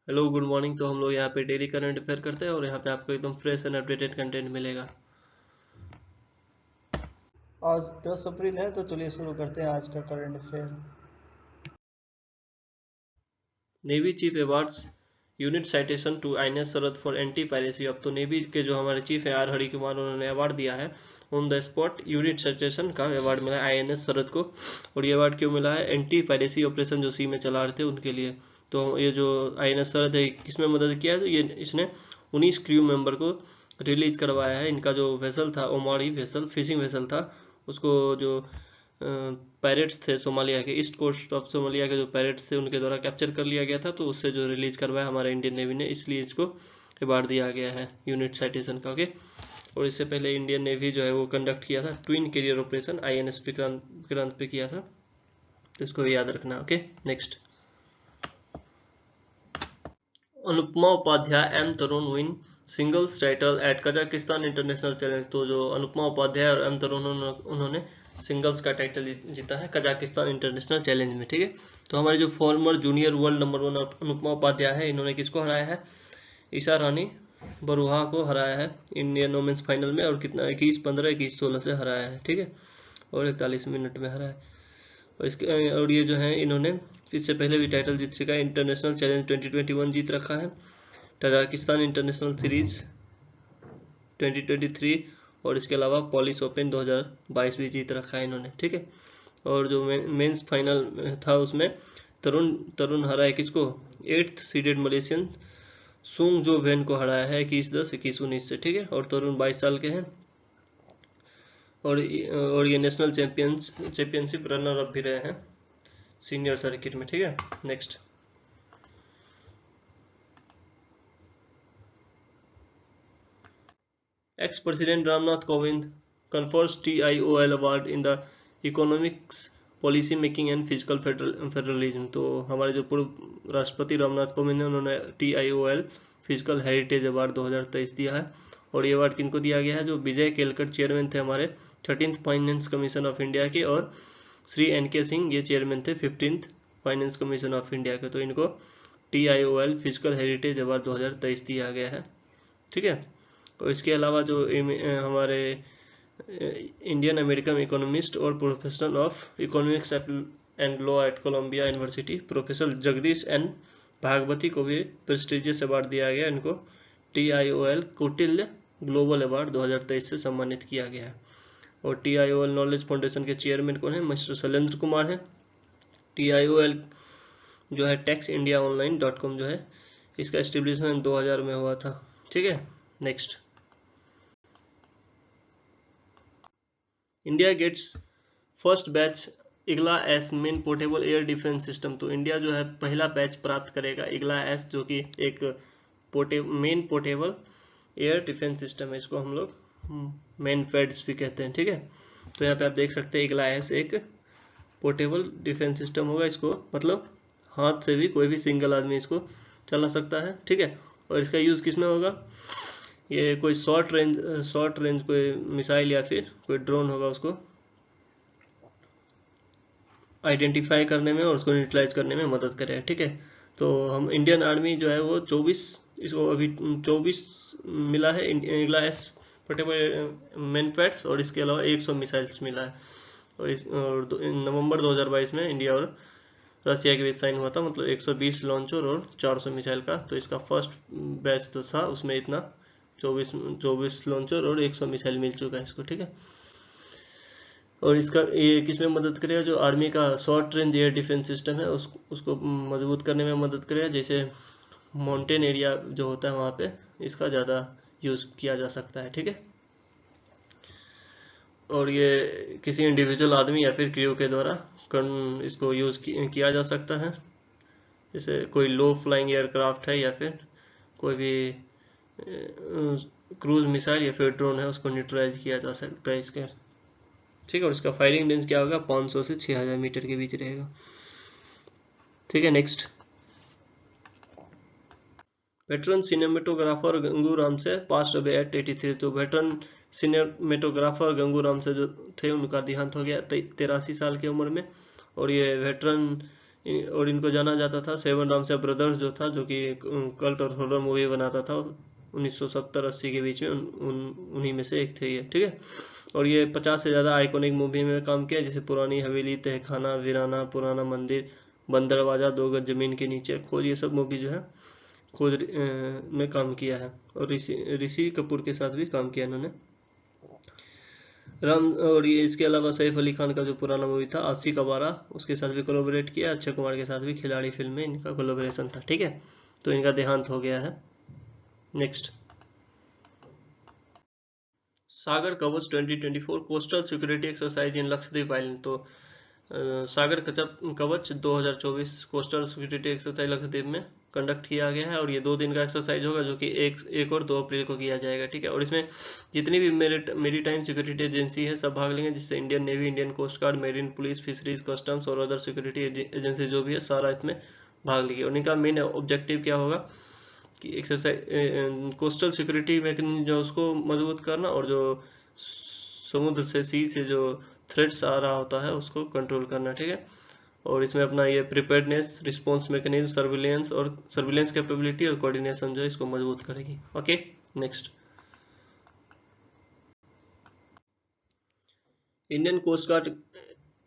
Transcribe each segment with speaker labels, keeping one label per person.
Speaker 1: Hello good morning. तो हम लोग यहाँ पे डेली करंट अफेयर करते हैं और यहाँ पे आपको एकदम फ्रेश एंड अपडेटेड कंटेंट मिलेगा।
Speaker 2: आज 10 अप्रैल है तो चलिए शुरू करते हैं आज का current affair.
Speaker 1: Navy chief awards unit citation to INS Sharda for anti piracy. अब तो नेवी के जो हमारे चीफ है आर हरि कुमार, उन्होंने अवार्ड दिया है on the spot unit citation का अवार्ड मिला है आईएनएस सरद को। और ये अवार्ड क्यों मिला है? एंटी पायरेसी ऑपरेशन जो सी में चला रहे थे उनके लिए। तो ये जो आईएनएस सरद है किसमें मदद किया है? तो ये इसने 19 क्रू मेंबर को रिलीज करवाया है। इनका जो वेसल था ओमारी वेसल फिशिंग वेसल था, उसको जो पायरेट्स थे सोमालिया के, ईस्ट कोस्ट ऑफ सोमालिया के जो पायरेट्स थे उनके द्वारा कैप्चर कर लिया गया था, तो उससे जो रिलीज करवाया हमारे इंडियन नेवी ने, इसलिए इसको अवार्ड दिया गया है यूनिट साइटेशन का। ओके। और इससे पहले इंडियन नेवी जो है वो कंडक्ट किया था twin carrier operation INS Vikrant पे किया था, तो इसको याद रखना। Okay next. Anupama Upadhyay M Tarun win singles title at Kazakhstan international challenge. तो जो अनुपमा उपाध्याय और एम तरुण उन्होंने सिंगल्स का टाइटल जीता है कजाकिस्तान इंटरनेशनल चैलेंज में। ठीक है। तो हमारे जो former junior world number 1 Anupama Upadhyay है, इन्होंने किसको हराया है? ईशा रानी बरुहा को हराया है इंडियन वोमेंस फाइनल में। और कितना 21-15 21-16 से हराया है। ठीक है। और 41 मिनट में हराया है। और ये जो है इन्होंने इससे पहले भी टाइटल जीत चुका है। इंटरनेशनल चैलेंज 2021 जीत रखा है, तजाकिस्तान इंटरनेशनल सीरीज 2023 और इसके अलावा पॉलिश ओपन 2022 भी जीत रखा है इन्होंने। ठीक है। और जो मेंस फाइनल था उसमें तरुण हरा है किसको? 8th सीडेड मलेशियन सुंग जो वेन को हराया है 21-10 21-19 से। ठीक है। और तरुण 22 साल के हैं और ये नेशनल चैंपियनशिप रनर अप भी रहे हैं सीनियर सर्किट में। ठीक है। Next. Ex president Ramnath Kovind confers TIOL award in the economics policy making and physical federalism. तो हमारे जो पूर्व राष्ट्रपति रामनाथ कोविंद ने, उन्होंने TIOL फिजिकल हेरिटेज अवार्ड 2023 दिया है। और ये अवार्ड किनको दिया गया है? जो विजय केलकर चेयरमैन थे हमारे 13th finance commission of India के, और श्री NK सिंह ये चेयरमैन थे 15th finance commission of India के। तो इनको TIOL फिजिकल हेरिटेज अवार्ड 2023 दिया गया है। ठीक है। और इसके अलावा जो हमारे इंडियन अमेरिकन इकोनॉमिस्ट और professor of economics and law at Columbia University professor Jagdish N Bhagwati को भी प्रेस्टिजियस अवार्ड दिया गया। इनको TIOL कौटिल्य ग्लोबल अवार्ड 2023 से सम्मानित किया गया है। और TIOL नॉलेज फाउंडेशन के चेयरमैन कौन है? मिस्टर शैलेंद्र कुमार है। TIOL जो है taxindiaonline.com जो है, इसका एस्टेब्लिशमेंट 2000 में हुआ था। ठीक है। Next. India gets first batch Igla S man portable air defence system. तो इंडिया जो है पहला बैच प्राप्त करेगा इग्ला एस, जो कि एक main portable air defence system है। इसको हम लोग मेन फेड्स भी कहते हैं। ठीक है। तो यहाँ पे आप देख सकते हैं इग्ला एस एक पोर्टेबल डिफेंस सिस्टम होगा। इसको मतलब हाथ से भी कोई भी सिंगल आदमी इसको चला सकता है। ठीक है। और इसका यूज़ किस में होगा? ये कोई शॉर्ट रेंज कोई मिसाइल या फिर कोई ड्रोन होगा, उसको आइडेंटिफाई करने में और उसको न्यूट्रलाइज करने में मदद करेगा। ठीक है। तो हम इंडियन आर्मी जो है वो 24 इसको अभी 24 मिला है इग्ला एस पोर्टेबल मैनपैड्स, और इसके अलावा 100 मिसाइल्स मिला है। और नवंबर 2022 में इंडिया और रसिया के बीच साइन हुआ था, मतलब 120 लॉन्चर और 400 मिसाइल का। तो इसका फर्स्ट बैच तो था, उसमें इतना 24 लॉन्चर और 100 मिसाइल मिल चुका है इसको। ठीक है। और इसका ये किसमें मदद करेगा? जो आर्मी का short range air defence system है उसको मजबूत करने में मदद करेगा। जैसे माउंटेन एरिया जो होता है वहाँ पे इसका ज़्यादा यूज़ किया जा सकता है। ठीक है। और ये किसी इंडिविजुअल आदमी या फिर क्रू के द्वारा इसको यूज़ किया जा सकता है। जैसे कोई लो फ्लाइंग एयरक्राफ्ट है या फिर कोई भी क्रूज मिसाइल या फिर ड्रोन है, उसको न्यूट्रलाइज किया जा सकता है इसके। ठीक है। और इसका फायरिंग रेंज क्या होगा? 500 से 6000 मीटर के बीच रहेगा। ठीक है। Next. Veteran cinematographer Gangu Ram से पास्ट अवे एट 83। तो वेटरन सिनेमेटोग्राफर गंगू राम से जो थे उनका देहांत हो गया 83 साल की उम्र में। और ये वेटरन और इनको जाना जाता था सेवन रामसा ब्रदर्स जो था, जो कि कल्ट और हॉरर मूवी बनाता था 1970-80 के बीच में, उन्हीं में से एक थे ये, ठीक है। और ये 50 से ज़्यादा आइकॉनिक मूवी में काम किया, जैसे पुरानी हवेली, तहखाना, वीराना, पुराना मंदिर, बंद दरवाजा, दो गज जमीन के नीचे, खोज, ये सब मूवी जो है खोज में काम किया है। और ऋषि कपूर के साथ भी काम किया इन्होंने। राम, और ये इसके अलावा सैफ अली खान का जो पुराना मूवी था आशिक आवारा, उसके साथ भी कोलैबोरेट किया। अक्षय कुमार के साथ भी खिलाड़ी फिल्म में इनका कोलैबोरेशन था, ठीक है। तो इनका देहांत हो गया है। नेक्स्ट, सागर कवच 2024 coastal security exercise in Lakshadweep island. तो सागर कवच 2024 कोस्टल सिक्योरिटी एक्सरसाइज लक्षद्वीप में कंडक्ट किया गया है। और ये 2 दिन का एक्सरसाइज होगा, जो कि 1 और 2 अप्रैल को किया जाएगा, ठीक है। और इसमें जितनी भी मेरीटाइम सिक्योरिटी एजेंसी है सब भाग लेंगे, जिससे Indian navy, Indian coast guard, marine police, fisheries, customs और अदर सिक्योरिटी एजेंसी जो भी है सारा इसमें भाग लेगी। और इनका मेन ऑब्जेक्टिव क्या होगा कि एक्सरसाइज कोस्टल सिक्योरिटी मैकेनिज्म जो उसको मजबूत करना, और जो समुद्र से, सी से जो थ्रेट्स आ रहा होता है उसको कंट्रोल करना, ठीक है। और इसमें अपना ये preparedness, response mechanism, surveillance capability और कोऑर्डिनेशन जो है इसको मजबूत करेगी। Okay, next, Indian coast guard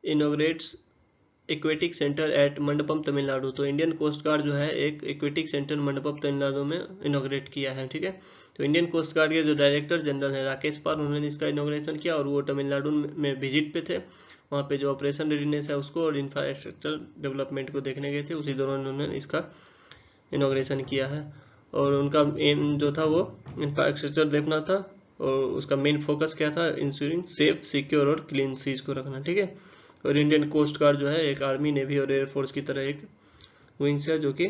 Speaker 1: inaugurates aquatic centre at Mandapam Tamil Nadu. तो इंडियन कोस्ट गार्ड जो है एक एक्वेटिक सेंटर मंडपम तमिलनाडु में इनॉग्रेट किया है, ठीक है। तो इंडियन कोस्ट गार्ड के जो डायरेक्टर जनरल है राकेश पाल, उन्होंने इसका इनॉग्रेशन किया, और वो तमिलनाडु में विजिट पे थे। वहाँ पे जो ऑपरेशन रेडीनेस है उसको और इंफ्रास्ट्रक्चर डेवलपमेंट को देखने गए थे, उसी दौरान उन्होंने इसका इनॉग्रेशन किया है। और उनका एम जो था वो इंफ्रास्ट्रक्चर देखना था, और उसका मेन फोकस क्या था, इंश्योरिंग सेफ, सिक्योर और क्लीन सीज को रखना, ठीक है। और इंडियन कोस्ट गार्ड जो है एक आर्मी, नेवी और एयरफोर्स की तरह एक विंग्स है, जो कि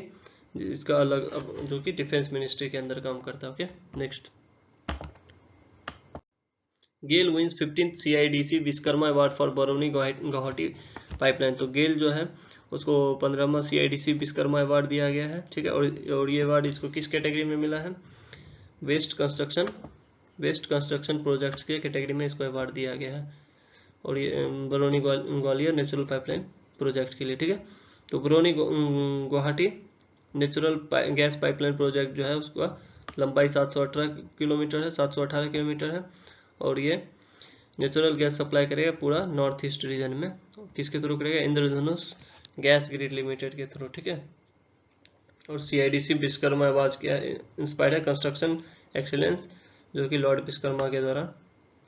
Speaker 1: इसका अलग, जो कि डिफेंस मिनिस्ट्री के अंदर काम करता है। Okay, next, GAIL wins 15th CIDC Vishwakarma award for Barauni Guwahati pipeline. तो गेल जो है उसको 15वां CIDC विश्वकर्मा अवार्ड दिया गया है, ठीक है। और ये अवार्ड इसको किस कैटेगरी में मिला है, वेस्ट कंस्ट्रक्शन प्रोजेक्ट्स के कैटेगरी में इसको अवार्ड दिया गया है। और ये Barauni Gwalior natural pipeline project के लिए, ठीक है। तो Barauni Guwahati natural gas pipeline project जो है उसका लंबाई 718 किलोमीटर है, और ये नेचुरल गैस सप्लाई करेगा पूरा नॉर्थ ईस्ट रीजन में। किसके थ्रू करेगा, इंद्रधनुष गैस ग्रिड लिमिटेड के थ्रू, ठीक है। और CIDC विश्वकर्मा अवार्ड क्या इंस्पायर्ड है कंस्ट्रक्शन एक्सीलेंस, जो कि लॉर्ड विश्वकर्मा के द्वारा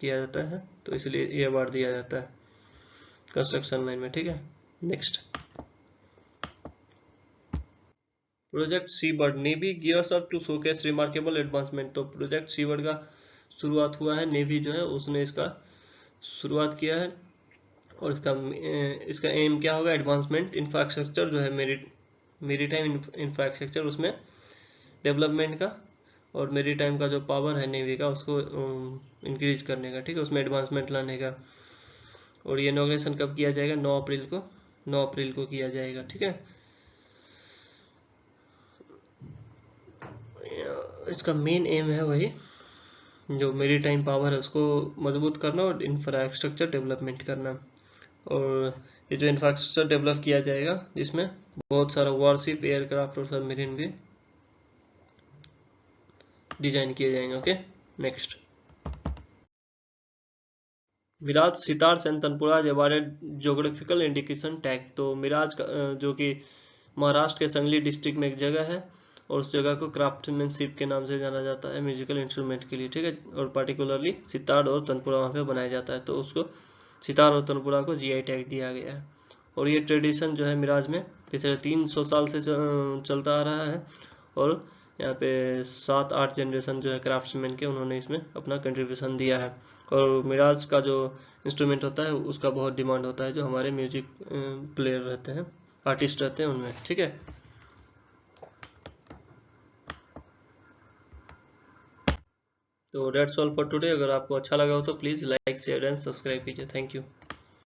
Speaker 1: किया जाता है, तो इसलिए ये अवार्ड दिया जाता है कंस्ट्रक्शन लाइन में, ठीक है। Next, project Seabird, navy gears up to showcase remarkable advancement. तो प्रोजेक्ट सीबर्ड का शुरुआत हुआ है, नेवी जो है उसने इसका शुरुआत किया है। और इसका एम क्या होगा, एडवांसमेंट इंफ्रास्ट्रक्चर जो है मेरीटाइम इंफ्रास्ट्रक्चर उसमें डेवलपमेंट का, और मेरीटाइम का जो पावर है नेवी का उसको इंक्रीज करने का, ठीक है, उसमें एडवांसमेंट लाने का। और ये इनॉग्रेशन कब किया जाएगा, 9 अप्रैल को किया जाएगा, ठीक है। इसका मेन एम है वही जो मेरीटाइम पावर है उसको मजबूत करना और इंफ्रास्ट्रक्चर डेवलपमेंट करना। और ये जो इंफ्रास्ट्रक्चर डेवलप किया जाएगा जिसमें बहुत सारा वॉरशिप, एयरक्राफ्ट और सबमरीन भी डिजाइन किए जाएंगे। ओके, नेक्स्ट, मिराज सितार सेन tanpura awarded geographical indication tag. तो मिराज जो कि महाराष्ट्र के संगली डिस्ट्रिक्ट में एक जगह है, और उस जगह को क्राफ्टमैनशिप के नाम से जाना जाता है म्यूजिकल इंस्ट्रूमेंट के लिए, ठीक है। और पार्टिकुलरली सितार और तनपुरा वहाँ पे बनाया जाता है, तो उसको सितार और तनपुरा को GI टैग दिया गया है। और ये ट्रेडिशन जो है मिराज में पिछले 300 साल से चलता आ रहा है, और यहाँ पे 7-8 जनरेशन जो है क्राफ्ट्समैन के, उन्होंने इसमें अपना कंट्रीब्यूशन दिया है। और मिराज का जो इंस्ट्रूमेंट होता है उसका बहुत डिमांड होता है, जो हमारे म्यूजिक प्लेयर रहते हैं, आर्टिस्ट रहते हैं उनमें, ठीक है। तो डेट्स ऑल फॉर टुडे। अगर आपको अच्छा लगा हो तो please like, share and subscribe कीजिए। Thank you.